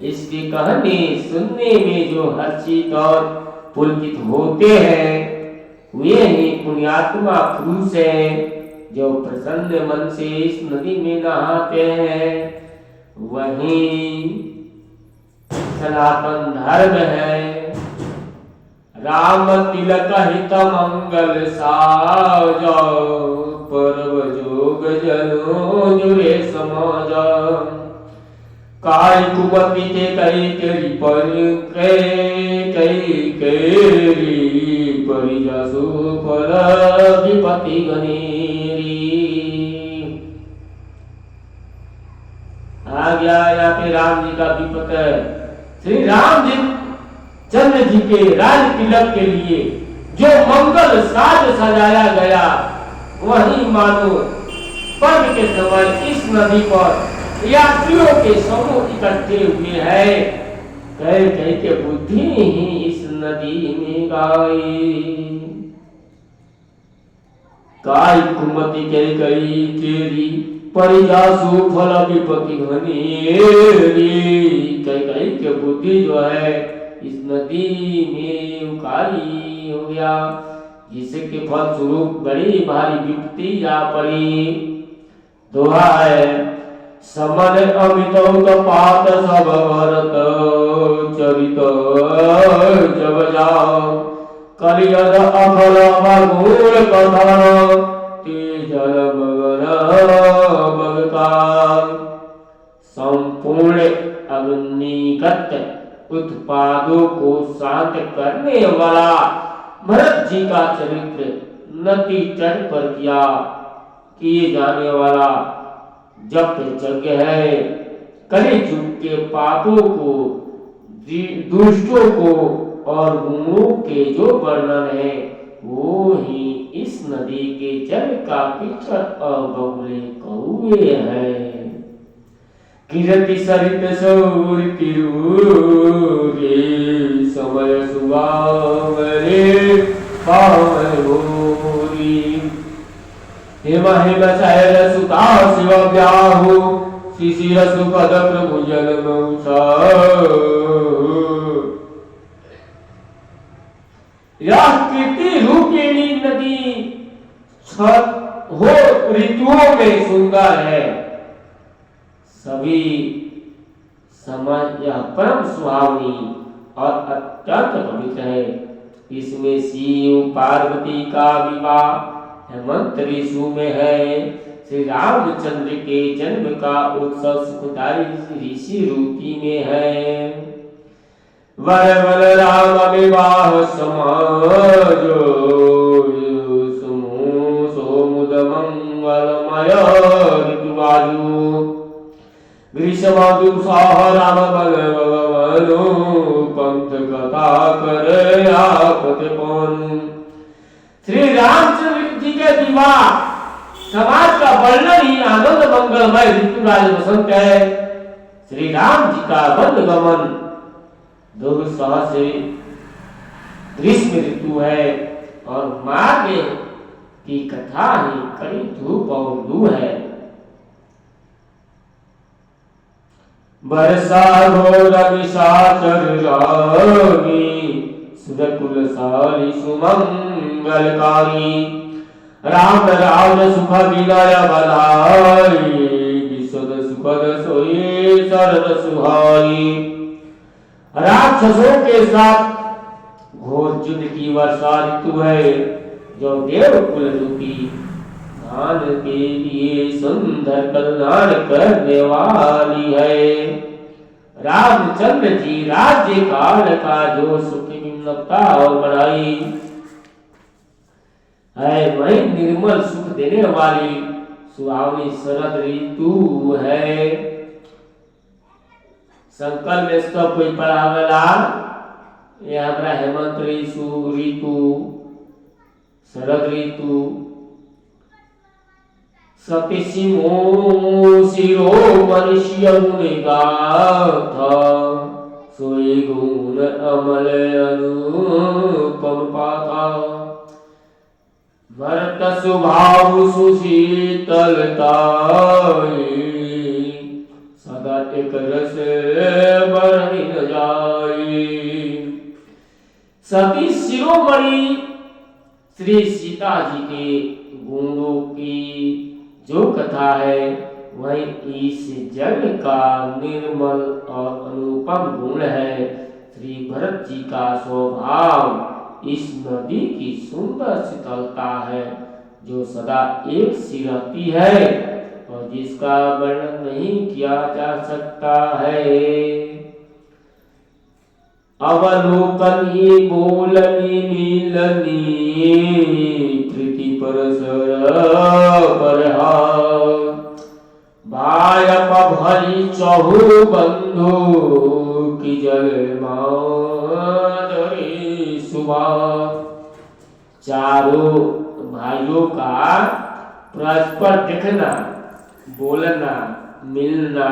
इसके कहने सुनने में जो हर्षित और पुलकित होते हैं वे ही पुण्यात्मा पुरुष हैं जो प्रसन्न मन से इस नदी में नहाते हैं। वही सनातन धर्म है। राम तिलक हित मंगल साजा परव जोग जनो जुरे समाज। काय कुमति के कई तेरी पर कई केरी परिजसु पर विपति गनेरी। आ गया यहाँ पे राम जी का विपत है। श्री राम जी चंद्र जी के राज तिलक के लिए जो मंगल साज सजाया गया वही मानो पर्व के समय इस नदी पर यात्रियों के समूह इकट्ठे हुए हैं। कह कह के बुद्धि ही इस नदी में गाई। काय कुमति के कई केरी परिजासु फल विपति घनेरी। कह कह के बुद्धि जो है इस नदी में उकाई हो गया जिसके फल स्वरूप बड़ी भारी विपत्ति आ पड़ी। दोहा है समन अमित पात सब भरत चरित जब जाओ कलियद अफल मगुर कथन तेजल मगन बगकार। संपूर्ण अग्निगत उत्पादों को शांत करने वाला भरत जी का चरित्र नदी तट पर किए जाने वाला जप यज्ञ है। कलियुग के पापों को दुष्टों को और गुणों के जो वर्णन है वो ही इस नदी के जल का पिछड़ और बहुले कौए हैं। कीर्ति सरित सौर तिरुगे समय सुगावरे पावन भूरी। हेम हेम शैल सुता शिव व्याहु शिशिर सुपद प्रभु जल मौसा। यह कीर्ति रूपिणी नदी हो ऋतुओं में सुंदर है। सभी समय यह परम सुहावनी और अत्यंत पवित्र है। इसमें शिव पार्वती का विवाह हेमंत ऋतु में है। श्री रामचंद्र के जन्म का उत्सव सुखदायी ऋषि ऋतु में है। वर वर राम विवाह समाजो सोमुद मंगलमय ऋतुवायु। ग्रीष्म दुसाह राम बल भगवानो पंथ कथा करे आपत पानु। श्री रामचंद्र जी के विवाह समाज का वर्णन ही आनंद मंगलमय ऋतुराज बसंत है। श्री राम जी का वन गमन दुर्सह से ग्रीष्म ऋतु है और मार्ग की कथा ही कड़ी धूप और लू है। वर्षा घोर निशाचर रागी सुरकुल साली सुमंगलकारी। राम राम सुख विलय बलाई विशद सुखद सोई शरद सुहाई। राक्षसों के साथ घोर युद्ध की वर्षा ऋतु है जो देवकुल रूपी दान के लिए सुंदर कल्याण करने वाली है। रामचंद्र जी राज्य काल का जो सुख विमलता और बढ़ाई है वही निर्मल सुख देने वाली सुहावनी शरद ऋतु है। संकल्प में इसका कोई पढ़ावेला यह हमारा हेमंत ऋतु शरद ऋतु सतिसिमो शिरो मनुष्य गुणगाथा सोई गुण अमल अनुपम पाता। भरत स्वभाव सुशीतलता मगर एक रस बरही न जाए। सती शिरोमणि श्री सीता जी के गुणों की जो कथा है वही इस जग का निर्मल और अनुपम गुण है। श्री भरत जी का स्वभाव इस नदी की सुंदर शीतलता है जो सदा एक सी रहती है और जिसका वर्णन नहीं किया जा सकता है। अवलोकनी बोलनी मिलनी प्रीति परसर परहा भायप भरी चहु बंधु की जल माधुरी सुबह। चारों भाइयों का परस्पर दिखना, बोलना, मिलना